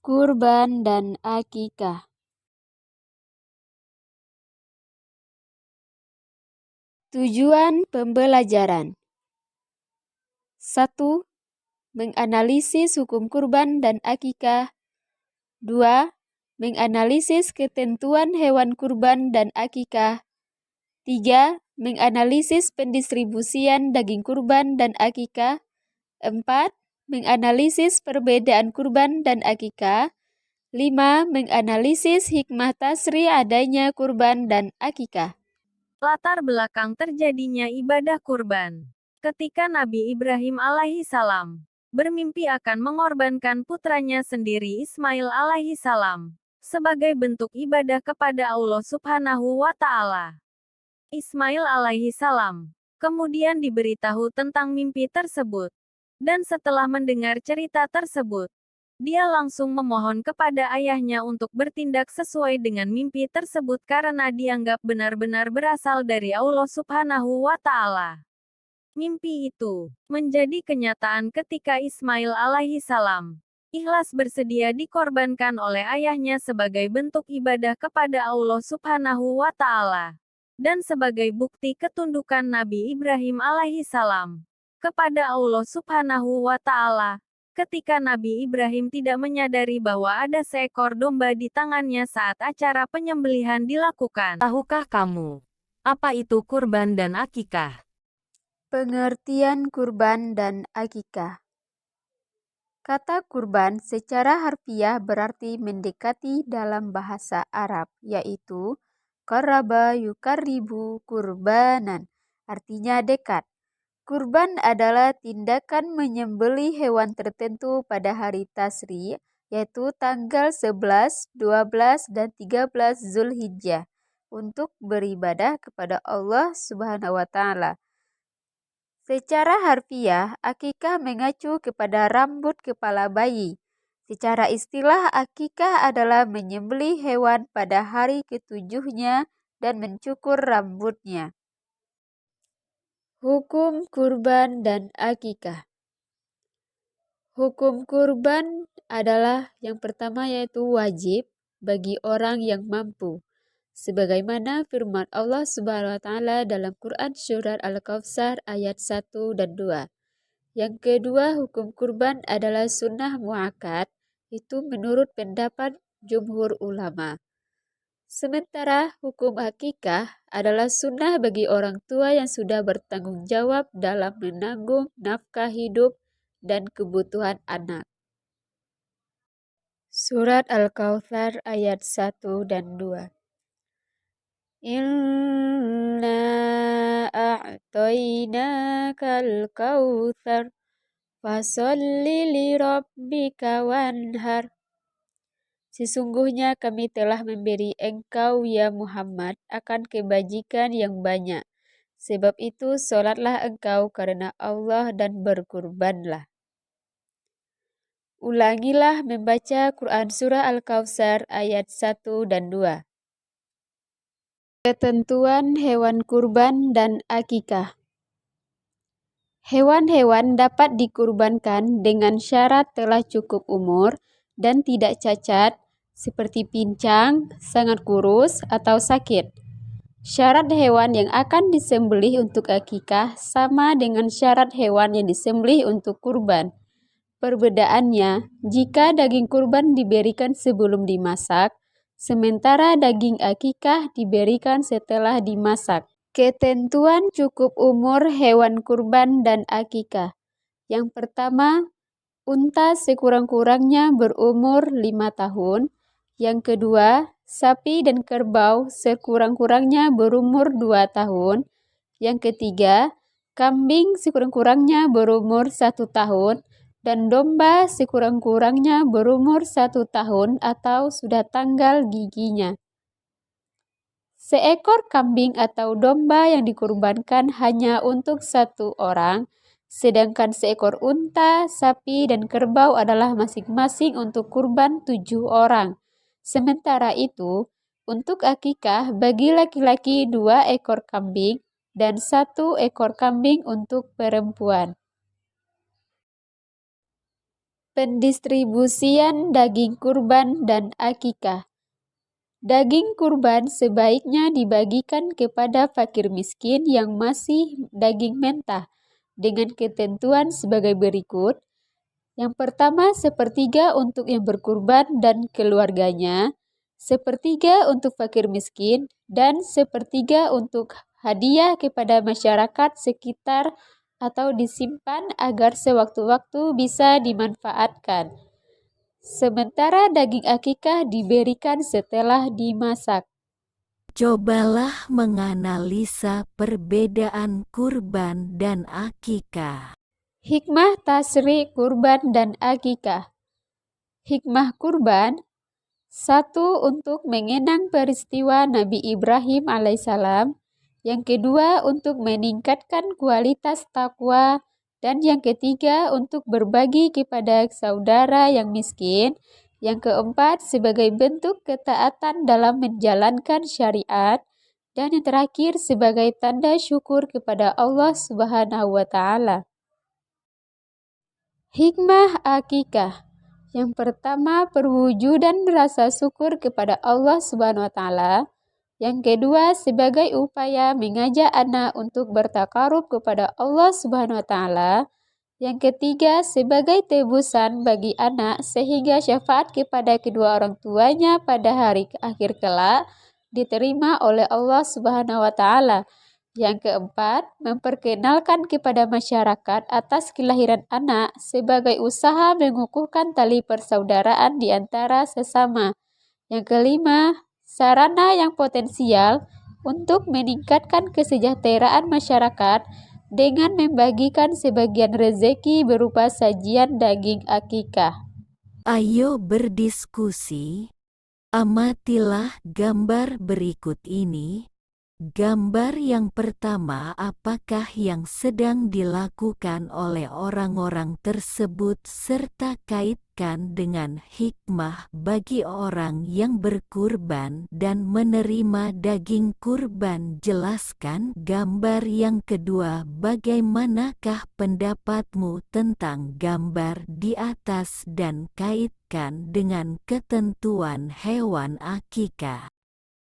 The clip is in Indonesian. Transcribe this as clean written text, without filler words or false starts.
Kurban dan akikah. Tujuan pembelajaran. 1. Menganalisis hukum kurban dan akikah. 2. Menganalisis ketentuan hewan kurban dan akikah. 3. Menganalisis pendistribusian daging kurban dan akikah. 4. Menganalisis perbedaan kurban dan akikah. 5. Menganalisis hikmah tasri adanya kurban dan akikah. Latar belakang terjadinya ibadah kurban. Ketika Nabi Ibrahim alaihissalam bermimpi akan mengorbankan putranya sendiri Ismail alaihissalam sebagai bentuk ibadah kepada Allah Subhanahu wa Ta'ala. Ismail alaihissalam kemudian diberitahu tentang mimpi tersebut, dan setelah mendengar cerita tersebut, dia langsung memohon kepada ayahnya untuk bertindak sesuai dengan mimpi tersebut karena dianggap benar-benar berasal dari Allah Subhanahu wa Ta'ala. Mimpi itu menjadi kenyataan ketika Ismail alaihissalam ikhlas bersedia dikorbankan oleh ayahnya sebagai bentuk ibadah kepada Allah Subhanahu wa Ta'ala, dan sebagai bukti ketundukan Nabi Ibrahim alaihissalam kepada Allah Subhanahu wa Ta'ala. Ketika Nabi Ibrahim tidak menyadari bahwa ada seekor domba di tangannya saat acara penyembelihan dilakukan. Tahukah kamu apa itu kurban dan akikah? Pengertian kurban dan akikah. Kata kurban secara harfiah berarti mendekati dalam bahasa Arab, yaitu qaraba yuqarribu kurbanan, artinya dekat. Kurban adalah tindakan menyembelih hewan tertentu pada hari Tasri, yaitu tanggal 11, 12, dan 13 Zulhijjah, untuk beribadah kepada Allah Subhanahu wa Ta'ala. Secara harfiah, akikah mengacu kepada rambut kepala bayi. Secara istilah, akikah adalah menyembelih hewan pada hari ketujuhnya dan mencukur rambutnya. Hukum kurban dan akikah. Hukum kurban adalah yang pertama yaitu wajib bagi orang yang mampu, sebagaimana firman Allah Subhanahu wa Ta'ala dalam Quran Surat Al-Kautsar ayat 1 dan 2. Yang kedua, hukum kurban adalah sunnah muakkad, itu menurut pendapat jumhur ulama. Sementara hukum akikah adalah sunnah bagi orang tua yang sudah bertanggung jawab dalam menanggung nafkah hidup dan kebutuhan anak. Surat Al-Kautsar ayat 1 dan 2. Inna a'tainakal kautsar fasholli li rabbika wanhar. Sesungguhnya kami telah memberi engkau ya Muhammad akan kebajikan yang banyak. Sebab itu solatlah engkau karena Allah dan berkurbanlah. Ulangilah membaca Quran Surah Al-Kautsar ayat 1 dan 2. Ketentuan hewan kurban dan akikah. Hewan-hewan dapat dikurbankan dengan syarat telah cukup umur dan tidak cacat, seperti pincang, sangat kurus, atau sakit. Syarat hewan yang akan disembelih untuk akikah sama dengan syarat hewan yang disembelih untuk kurban. Perbedaannya, jika daging kurban diberikan sebelum dimasak, sementara daging akikah diberikan setelah dimasak. Ketentuan cukup umur hewan kurban dan akikah. Yang pertama, unta sekurang-kurangnya berumur 5 tahun. Yang kedua, sapi dan kerbau sekurang-kurangnya berumur 2 tahun. Yang ketiga, kambing sekurang-kurangnya berumur 1 tahun. Dan domba sekurang-kurangnya berumur 1 tahun atau sudah tanggal giginya. Seekor kambing atau domba yang dikurbankan hanya untuk 1 orang, sedangkan seekor unta, sapi, dan kerbau adalah masing-masing untuk kurban 7 orang. Sementara itu, untuk akikah bagi laki-laki 2 ekor kambing dan 1 ekor kambing untuk perempuan. Pendistribusian daging kurban dan akikah. Daging kurban sebaiknya dibagikan kepada fakir miskin yang masih daging mentah dengan ketentuan sebagai berikut. Yang pertama, sepertiga untuk yang berkurban dan keluarganya, sepertiga untuk fakir miskin, dan sepertiga untuk hadiah kepada masyarakat sekitar atau disimpan agar sewaktu-waktu bisa dimanfaatkan. Sementara daging akikah diberikan setelah dimasak. Cobalah menganalisa perbedaan kurban dan akikah. Hikmah tasri kurban dan akikah. Hikmah kurban, 1. Untuk mengenang peristiwa Nabi Ibrahim alaihissalam. Yang kedua, untuk meningkatkan kualitas takwa. Dan yang ketiga, untuk berbagi kepada saudara yang miskin. Yang keempat, sebagai bentuk ketaatan dalam menjalankan syariat. Dan yang terakhir, sebagai tanda syukur kepada Allah Subhanahu wa Ta'ala. Hikmah akikah. Yang pertama, perwujudan rasa syukur kepada Allah Subhanahu wa Ta'ala. Yang kedua, sebagai upaya mengajak anak untuk bertakarub kepada Allah Subhanahu wa Ta'ala. Yang ketiga, sebagai tebusan bagi anak sehingga syafaat kepada kedua orang tuanya pada hari akhir kelak diterima oleh Allah Subhanahu wa Ta'ala. Yang keempat, memperkenalkan kepada masyarakat atas kelahiran anak sebagai usaha mengukuhkan tali persaudaraan di antara sesama. Yang kelima, sarana yang potensial untuk meningkatkan kesejahteraan masyarakat dengan membagikan sebagian rezeki berupa sajian daging akikah. Ayo berdiskusi. Amatilah gambar berikut ini. Gambar yang pertama, apakah yang sedang dilakukan oleh orang-orang tersebut serta kaitkan dengan hikmah bagi orang yang berkurban dan menerima daging kurban. Jelaskan gambar yang kedua, bagaimanakah pendapatmu tentang gambar di atas dan kaitkan dengan ketentuan hewan akikah.